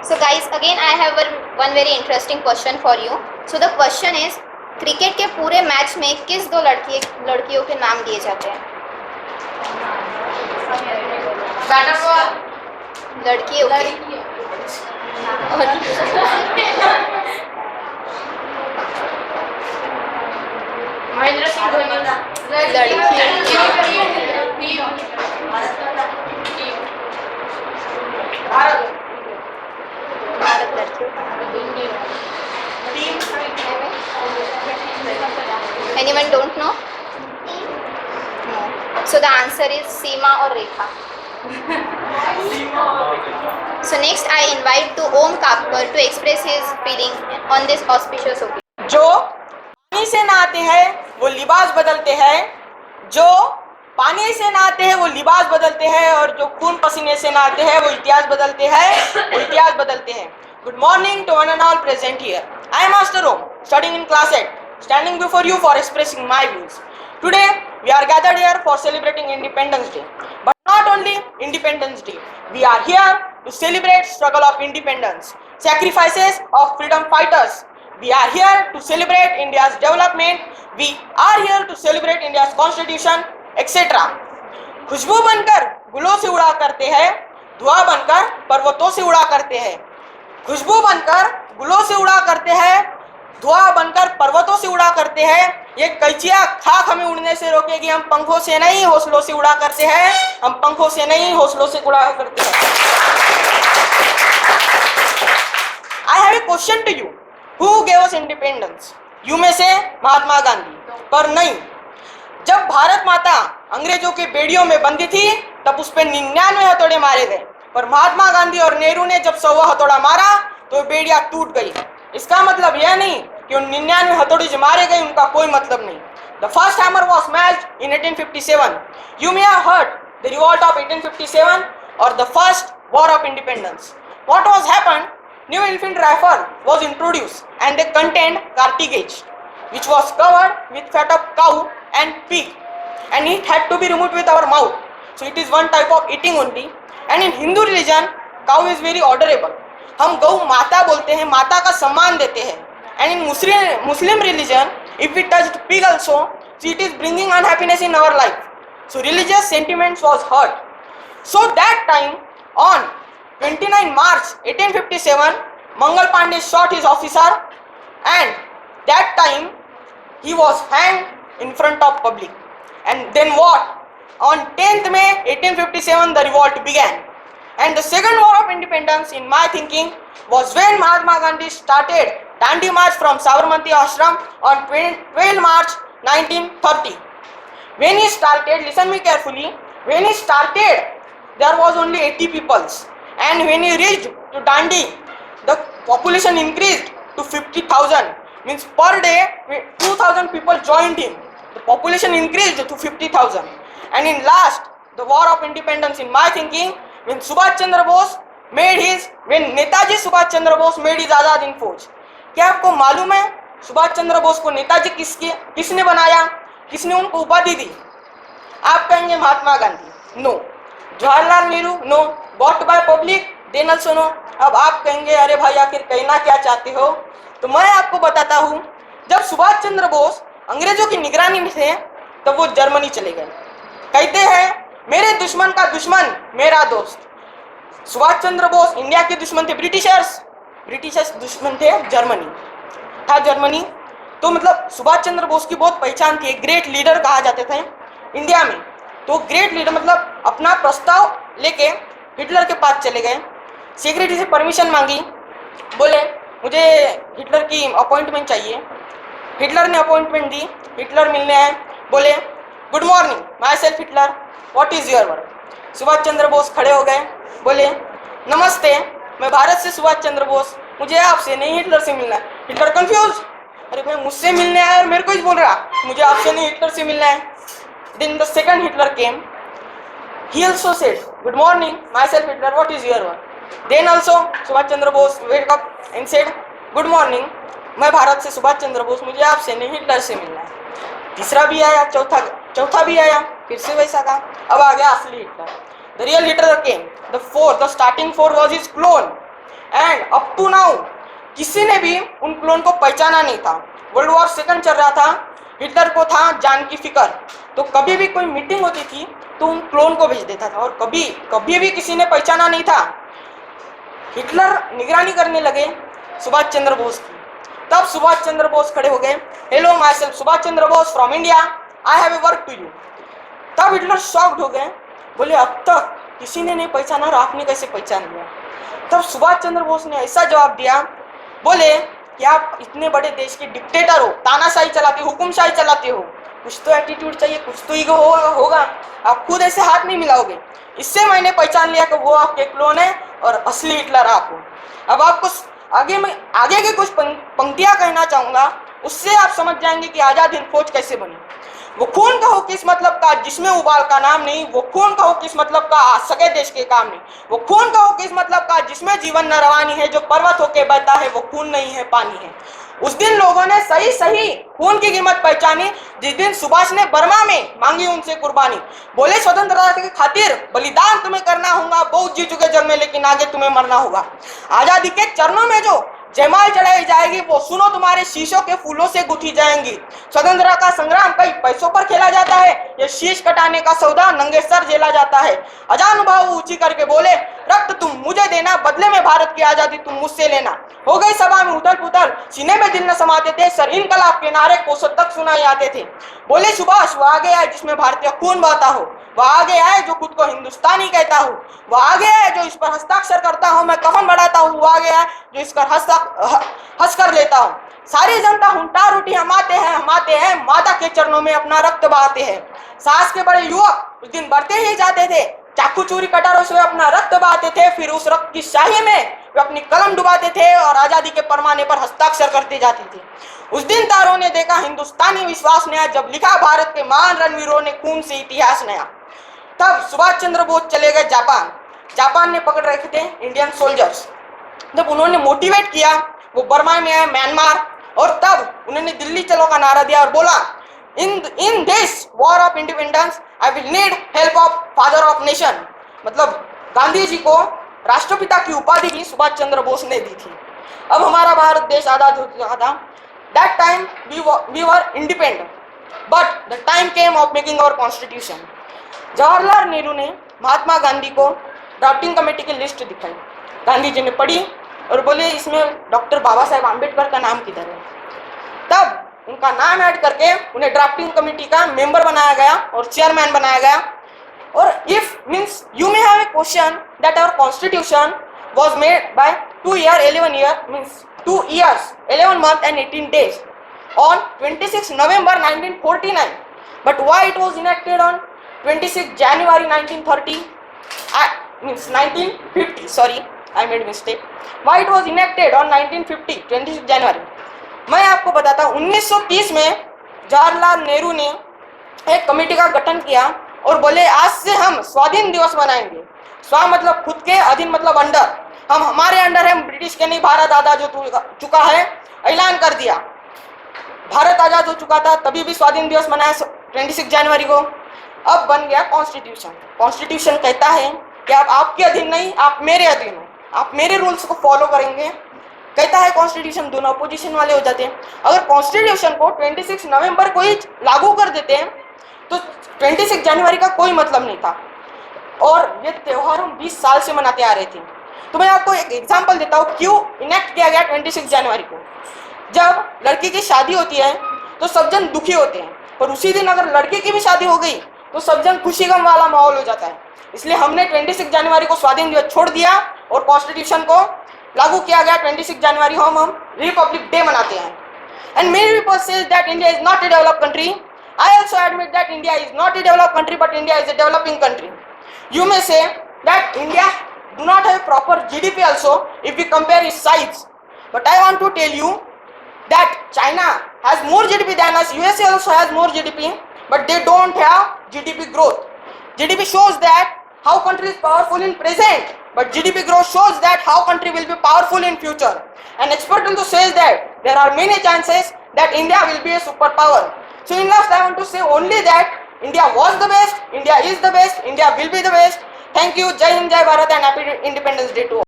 So guys, again I have one very interesting question for you. So the question is, cricket के पूरे match में किस दो लड़कियों के नाम दिए जाते हैं? बैटर बॉल लड़कियों के महेंद्र सिंह धोनी भारत लड़कियों. Anyone don't know? No. So the answer is Seema or Rekha. So next I invite to Om Kapkar to express his feeling on this auspicious occasion. जो पानी से नहाते हैं वो लिबास बदलते हैं, जो पानी से नहाते हैं वो लिबास बदलते हैं, और जो खून पसीने से नहाते हैं वो इतिहास बदलते हैं, वो इतिहास बदलते हैं. Good morning to one and all present here. I am Master Om, studying in class 8, standing before you for expressing my views. Today we are gathered here for celebrating Independence Day. But not only Independence Day, we are here to celebrate struggle of independence, sacrifices of freedom fighters. We are here to celebrate India's development. We are here to celebrate India's constitution, etc. खुशबू बनकर गुलों से उड़ा करते हैं, धुआं बनकर पर्वतों से उड़ा करते हैं. खुशबू बनकर गुलों से उड़ा करते हैं, धुआं बनकर पर्वतों से उड़ा करते हैं. ये कैचिया खाक हमें उड़ने से रोकेगी. हम पंखों से नहीं हौसलों से उड़ा करते हैं, हम पंखों से नहीं हौसलों से उड़ा करते हैं. I have a question to you. Who gave us independence? You में से महात्मा गांधी, पर नहीं. जब भारत माता अंग्रेजों के बेड़ियों में बंदी थी तब उस पर 99 हथौड़े मारे गए, पर महात्मा गांधी और नेहरू ने जब 100वां हथौड़ा मारा तो बेड़ियां टूट गई. इसका मतलब यह नहीं कि उन 99 हथौड़े जो मारे गए उनका कोई मतलब नहीं. The first hammer was smashed in 1857. You may have heard the revolt of 1857 or the first war of independence. What was happened? New infantry rifle was introduced and they contained cartridge, which was covered with fat of cow and pig, and it had to be removed with our mouth. So it is one type of eating only. And in Hindu religion, cow is very honorable. हम गौ माता बोलते हैं, माता का सम्मान देते हैं. And in Muslim religion, if we touched pig also, so it is bringing unhappiness in our life. So religious sentiments was hurt. So that time on 29 March 1857, Mangal Pandey shot his officer, and that time he was hanged in front of public. And then what? On 10th May 1857, the revolt began. And the second war of independence, in my thinking, was when Mahatma Gandhi started Dandi March from Sabarmati Ashram on 12 March 1930. When he started, listen me carefully, when he started, there was only 80 peoples. And when he reached to Dandi, the population increased to 50,000. Means per day, 2,000 people joined him. The population increased to 50,000. And in last, the war of independence, in my thinking, when Subhash Chandra Bose made his, when Netaji Subhash Chandra Bose made his Azad Hind Fauj. क्या आपको मालूम है सुभाष चंद्र बोस को नेताजी किसने बनाया, किसने उनको उपाधि दी? आप कहेंगे Mahatma Gandhi, no. Jawaharlal Nehru, no. But by public, then also no. अब आप कहेंगे अरे भाई आखिर कहना क्या चाहते हो? तो मैं आपको बताता हूँ. जब सुभाष चंद्र बोस अंग्रेजों की निगरानी में थे तब वो जर्मनी चले गए. कहते हैं मेरे दुश्मन का दुश्मन मेरा दोस्त. सुभाष चंद्र बोस इंडिया के दुश्मन थे ब्रिटिशर्स दुश्मन थे जर्मनी, था जर्मनी. तो मतलब सुभाष चंद्र बोस की बहुत पहचान थी, ग्रेट लीडर कहा जाते थे इंडिया में. तो ग्रेट लीडर मतलब अपना प्रस्ताव लेके हिटलर के पास चले गए, सेक्रेटरी से परमिशन मांगी, बोले मुझे हिटलर की अपॉइंटमेंट चाहिए. हिटलर ने अपॉइंटमेंट दी, हिटलर मिलने आए, बोले good morning myself Hitler, what is your work. Subhash Chandra Bose खड़े हो गए, बोले नमस्ते, मैं भारत से सुभाष चंद्र बोस, मुझे आपसे नहीं हिटलर से मिलना है. हिटलर कंफ्यूज, अरे भाई मुझसे मिलने आया और मेरे को ही बोल रहा मुझे आपसे नहीं हिटलर से मिलना है. Then the second Hitler came, he also said good morning myself Hitler, what is your work. Then also Subhash Chandra Bose wake up and said good morning, मैं भारत से सुभाष चंद्र बोस, मुझे आपसे नहीं हिटलर से मिलना है. तीसरा भी आया, चौथा भी आया, फिर से वैसा कहा. अब आ गया असली Hitler. The real Hitler came. The starting four was his clone. And up to now किसी ने भी उन क्लोन को पहचाना नहीं था। वर्ल्ड वॉर सेकंड चल रहा था, हिटलर को था जान की फिक्र, तो कभी भी कोई मीटिंग होती थी तो उन क्लोन को भेज देता था और कभी भी किसी ने पहचाना नहीं था। हिटलर निगरानी करने लगे सुभाष चंद्र बोस की। तब सुभाष चंद्र बोस खड़े हो गए, hello my self Subhash Chandra Bose from India, I have a work to you. तब हिटलर शॉक्ड हो गए, बोले अब तक किसी ने नहीं पहचाना और आपने कैसे पहचान लिया। तब सुभाष चंद्र बोस ने ऐसा जवाब दिया, बोले कि आप इतने बड़े देश के डिक्टेटर हो, तानाशाही चलाते हो, हुकुमशाही चलाते हो, कुछ तो एटीट्यूड चाहिए, कुछ तो ईगो होगा, आप खुद ऐसे हाथ नहीं मिलाओगे। इससे मैंने पहचान लिया कि वो आपके क्लोन है और असली हिटलर आप हो। अब आपको आगे के कुछ पंक्तियां कहना चाहूंगा, उससे आप समझ जाएंगे कि आजाद हिंद फौज कैसे बनी। वो खून का हो किस मतलब का जिसमें उबाल का नाम नहीं, वो खून का हो किस मतलब का सगे देश के काम नहीं, वो खून का हो किस मतलब का जिसमें जीवन न रवानी है, जो पर्वत होके बहता है वो खून नहीं है पानी है। उस दिन लोगों ने सही खून की कीमत पहचानी जिस दिन सुभाष ने बर्मा में मांगी उनसे कुर्बानी। बोले स्वतंत्रता की खातिर बलिदान तुम्हें करना होगा, बहुत जी चुके जन्म में लेकिन आगे तुम्हें मरना होगा। आजादी के चरणों में जो जयमाल चढ़ाई जाएगी वो सुनो तुम्हारे शीशों के फूलों से गुथी जाएंगी। स्वतंत्रता का संग्राम कई पैसों पर खेला जाता है, ये शीश कटाने का सौदा नंगे सर झेला जाता है। अजानुभाव ऊंची करके बोले रक्त तुम मुझे देना, बदले में भारत की आजादी तुम मुझसे लेना। हो गई सभा में उथल पुथल, सीने में दिल न समाते थे, सर इनकलाब के नारे कोसों तक सुनाई आते थे। बोले सुभाष वो आगे आए जिसमें भारतीय खून बहता हो, वह आगे आए जो खुद को हिंदुस्तानी कहता हो, वह आगे आए जो इस पर हस्ताक्षर करता हो, मैं कफन बढ़ाता हूँ, वो आगे आए जो इस पर हंस कर लेता हूँ। सारी जनता हुंटार उठी, हम आते हैं माता के चरणों में अपना रक्त बहाते हैं। सास के बड़े युवक उस दिन बढ़ते ही जाते थे, चाकू चूरी कटारों से अपना रक्त बहाते थे, फिर उस रक्त की शाही में वे अपनी कलम डुबाते थे और आजादी के परमाने पर हस्ताक्षर करते जाते थे। उस दिन तारों ने देखा हिंदुस्तानी विश्वास नया, जब लिखा भारत के महान रणवीरों ने खून से इतिहास नया। तब सुभाष चंद्र बोस चले गए जापान ने पकड़ रखे थे इंडियन सोल्जर्स। जब उन्होंने मोटिवेट किया वो बर्मा में आए, म्यांमार, और तब उन्होंने दिल्ली चलो का नारा दिया और बोला in this war of independence I will need help of father of nation. मतलब गांधी जी को राष्ट्रपिता की उपाधि भी सुभाष चंद्र बोस ने दी थी। अब हमारा भारत देश आजाद हो चुका था। That time we were independent, but the time came of making our constitution. Jawaharlal Nehru ने महात्मा गांधी को ड्राफ्टिंग कमेटी की लिस्ट दिखाई। गांधी जी ने पढ़ी और बोले इसमें डॉक्टर बाबा साहेब आम्बेडकर का नाम किधर है। तब उनका नाम ऐड करके उन्हें ड्राफ्टिंग कमेटी का मेंबर बनाया गया और चेयरमैन बनाया गया। और if means you may have a question that our constitution was made by 2 years 11 months and 18 days on 26 November 1949, but why it was enacted on 26 January 1930 means 1950, sorry I made mistake, why it was enacted on 1950 26 January। मैं आपको बताता हूँ 1930 में जवाहरलाल नेहरू ने एक committee का गठन किया और बोले आज से हम स्वाधीन दिवस मनाएंगे। स्वा मतलब खुद के, अधीन मतलब अंडर, हम हमारे अंडर है, ब्रिटिश के नहीं, भारत आजाद हो चुका है, ऐलान कर दिया। भारत आजाद हो चुका था तभी भी स्वाधीन दिवस मनाया 26 जनवरी को। अब बन गया कॉन्स्टिट्यूशन। कॉन्स्टिट्यूशन कहता है कि आप आपके अधीन नहीं, आप मेरे अधीन हो, आप मेरे रूल्स को फॉलो करेंगे। कहता है कॉन्स्टिट्यूशन, दोनों अपोजिशन वाले हो जाते हैं। अगर कॉन्स्टिट्यूशन को 26 नवंबर को ही लागू कर देते हैं तो 26 जनवरी का कोई मतलब नहीं था और ये त्यौहार हम 20 साल से मनाते आ रहे थे। तो मैं आपको एक एग्जांपल देता हूँ क्यों इनेक्ट किया गया 26 जनवरी को। जब लड़की की शादी होती है तो सब जन दुखी होते हैं, पर उसी दिन अगर लड़के की भी शादी हो गई तो सब जन खुशी गम वाला माहौल हो जाता है। इसलिए हमने 26 जनवरी को स्वाधीन दिवस छोड़ दिया और कॉन्स्टिट्यूशन को लागू किया गया। 26 जनवरी हम रिपब्लिक डे मनाते हैं। And many people say that India is not a developed country. I also admit that India is not a developed country but India is a developing country. You may say that India do not have proper GDP also if we compare its size, but I want to tell you that China has more GDP than us, USA also has more GDP, but they don't have GDP growth. GDP shows that how country is powerful in present, but GDP growth shows that how country will be powerful in future. And expert also says that there are many chances that India will be a superpower. So in last I want to say only that India was the best, India is the best, India will be the best. Thank you. Jai Hind, Jai Bharat and happy Independence Day to all.